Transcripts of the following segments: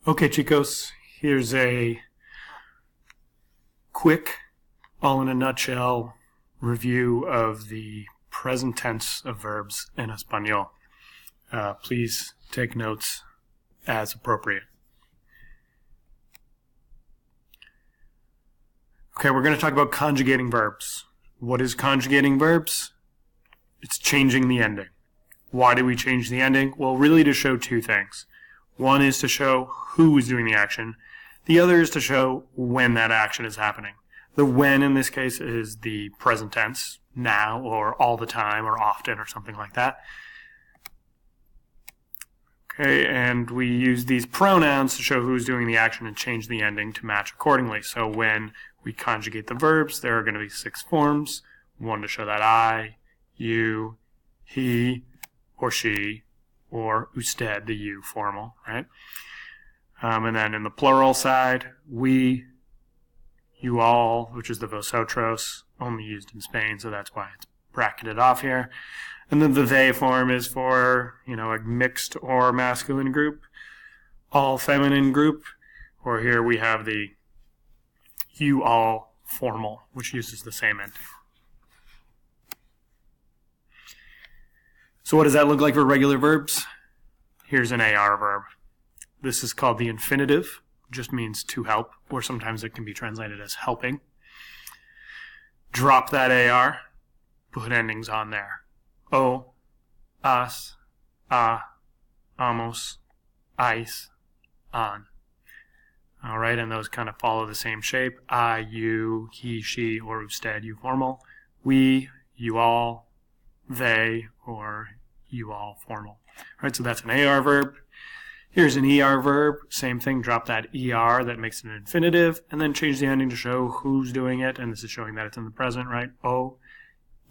Okay, chicos, here's a quick, all in a nutshell, review of the present tense of verbs in Espanol. Please take notes as appropriate. Okay, we're going to talk about conjugating verbs. What is conjugating verbs? It's changing the ending. Why do we change the ending? Well, really to show two things. One is to show who is doing the action. The other is to show when that action is happening. The when in this case is the present tense, now or all the time or often or something like that. Okay, and we use these pronouns to show who's doing the action and change the ending to match accordingly. So when we conjugate the verbs, there are going to be 6 forms. One to show that I, you, he, or she, or usted, the you formal, right? And then in the plural side, we, you all, which is the vosotros, only used in Spain, so that's why it's bracketed off here. And then the they form is for, a mixed or masculine group, all feminine group, or here we have the you all formal, which uses the same ending. So what does that look like for regular verbs? Here's an AR verb. This is called the infinitive, just means to help, or sometimes it can be translated as helping. Drop that AR, put endings on there. O, as, a, amos, ais, an. All right, and those kind of follow the same shape. I, you, he, she, or usted, you formal. We, you all, they, or you all formal. All right, so that's an AR verb. Here's an ER verb. Same thing, drop that ER that makes it an infinitive, and then change the ending to show who's doing it, and this is showing that it's in the present, right? O,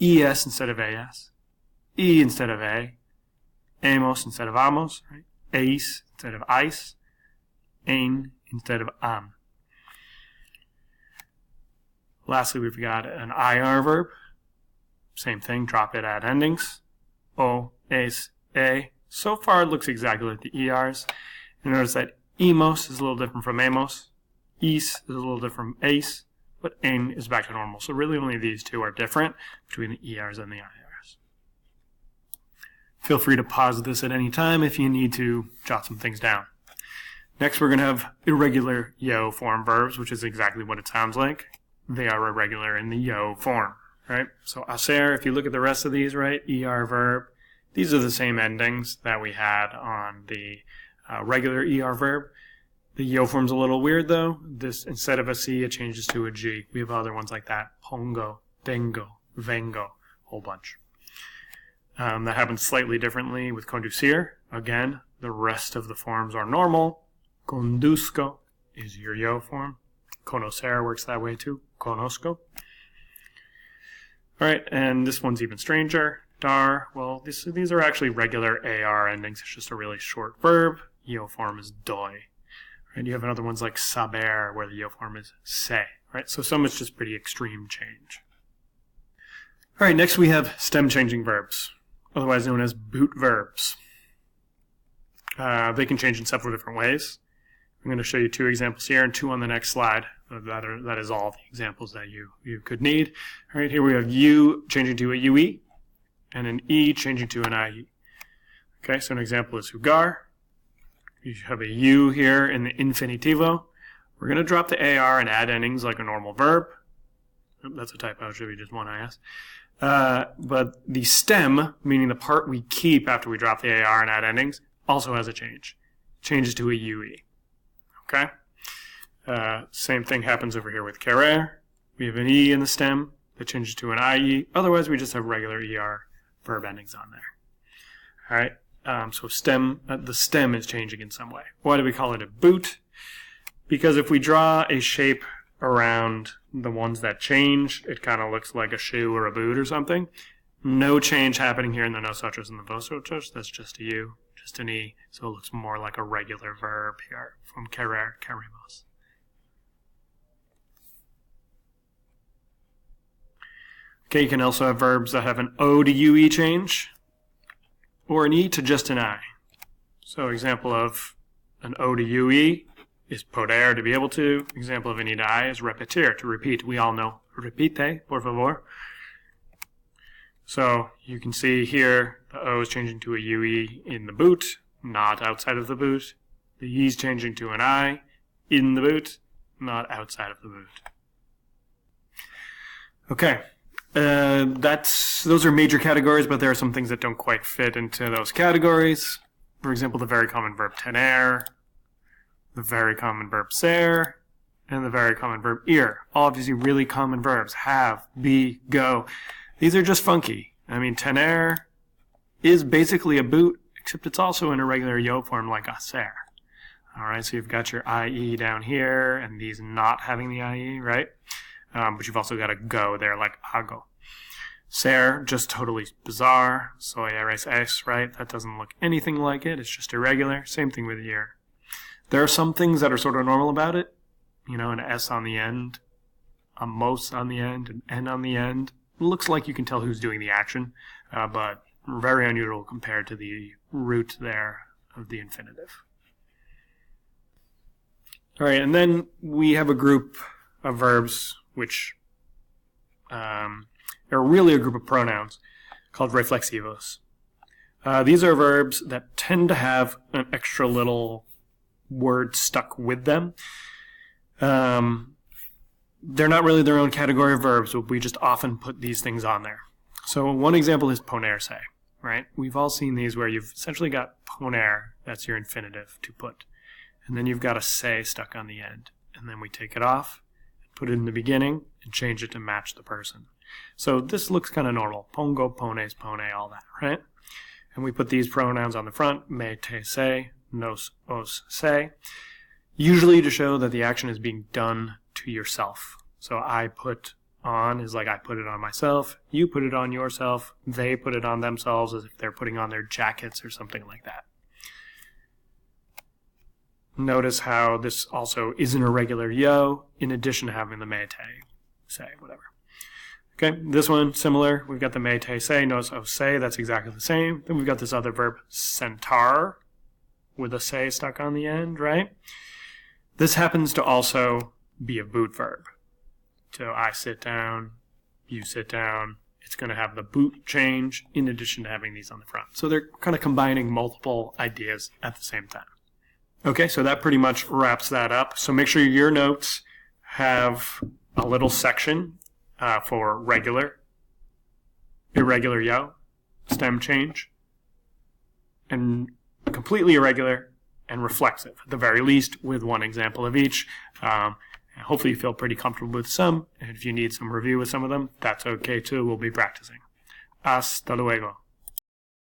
ES instead of AS, E instead of A, amos instead of amos, right? Eis instead of ais, ein instead of am. Lastly, we've got an IR verb. Same thing, drop it at endings. O, es, a. So far it looks exactly like the ERs. And notice that emos is a little different from amos. Is is a little different from ace. But ein is back to normal. So really only these two are different between the ERs and the IRs. Feel free to pause this at any time if you need to jot some things down. Next we're going to have irregular yo form verbs, which is exactly what it sounds like. They are irregular in the yo form, right? So hacer, if you look at the rest of these, right, ER verb, these are the same endings that we had on the regular ER verb. The yo form's a little weird though. This, instead of a C, it changes to a G. We have other ones like that. Pongo, tengo, vengo, whole bunch. That happens slightly differently with conducir. Again, the rest of the forms are normal. Conduzco is your yo form. Conocer works that way too. Conozco. All right, and this one's even stranger. Dar, well, these are actually regular AR endings. It's just a really short verb. Yo form is doy. Right? You have other ones like saber, where the yo form is se. Right? So some is just pretty extreme change. All right, next we have stem-changing verbs, otherwise known as boot verbs. They can change in several different ways. I'm going to show you 2 examples here and 2 on the next slide. That is all the examples that you could need. All right, here we have U changing to a UE and an E changing to an IE. Okay, so an example is jugar. You have a U here in the infinitivo. We're going to drop the AR and add endings like a normal verb. That's a typo, it should be just one IS. But the stem, meaning the part we keep after we drop the AR and add endings, also has a change. Changes to a UE. Okay? Same thing happens over here with querer. We have an E in the stem that changes to an IE. Otherwise, we just have regular ER verb endings on there. All right? So the stem is changing in some way. Why do we call it a boot? Because if we draw a shape around the ones that change, it kind of looks like a shoe or a boot or something. No change happening here in the nosotros and the vosotros. That's just a U, just an E. So it looks more like a regular verb here from querer, queremos. Okay, you can also have verbs that have an O to UE change, or an E to just an I. So example of an O to UE is poder, to be able to. Example of venir to I is repetir, to repeat. We all know repite, por favor. So you can see here the O is changing to a UE in the boot, not outside of the boot. The E is changing to an I in the boot, not outside of the boot. Okay, those are major categories, but there are some things that don't quite fit into those categories. For example, the very common verb tener, the very common verb ser, and the very common verb ir. All obviously really common verbs. Have, be, go. These are just funky. I mean, tener is basically a boot, except it's also an irregular yo form like hacer. Alright, so you've got your IE down here, and these not having the IE, right? But you've also got a go there like hago. Ser, just totally bizarre. Soy eres es, right? That doesn't look anything like it. It's just irregular. Same thing with ir. There are some things that are sort of normal about it. You know, an S on the end, a mos on the end, an N on the end. It looks like you can tell who's doing the action, but very unusual compared to the root there of the infinitive. All right, and then we have a group of verbs which are really a group of pronouns called reflexivos. These are verbs that tend to have an extra little word stuck with them. They're not really their own category of verbs, but we just often put these things on there. So one example is ponerse, right? We've all seen these where you've essentially got poner, that's your infinitive, to put. And then you've got a se stuck on the end. And then we take it off, put it in the beginning, and change it to match the person. So this looks kind of normal. Pongo, pones, pone, all that, right? And we put these pronouns on the front, me, te, se, nos, os, se, usually to show that the action is being done to yourself. So I put on is like I put it on myself, you put it on yourself, they put it on themselves as if they're putting on their jackets or something like that. Notice how this also is an irregular yo, in addition to having the me, te, se, whatever. Okay, this one, similar. We've got the me, te, se, nos, os, se. That's exactly the same. Then we've got this other verb, sentar, with a se stuck on the end, right? This happens to also be a boot verb. So I sit down, you sit down. It's going to have the boot change in addition to having these on the front. So they're kind of combining multiple ideas at the same time. Okay, so that pretty much wraps that up. So make sure your notes have a little section for regular, irregular yo, stem change, and completely irregular and reflexive, at the very least, with one example of each. Hopefully you feel pretty comfortable with some, and if you need some review with some of them, that's okay too. We'll be practicing. Hasta luego.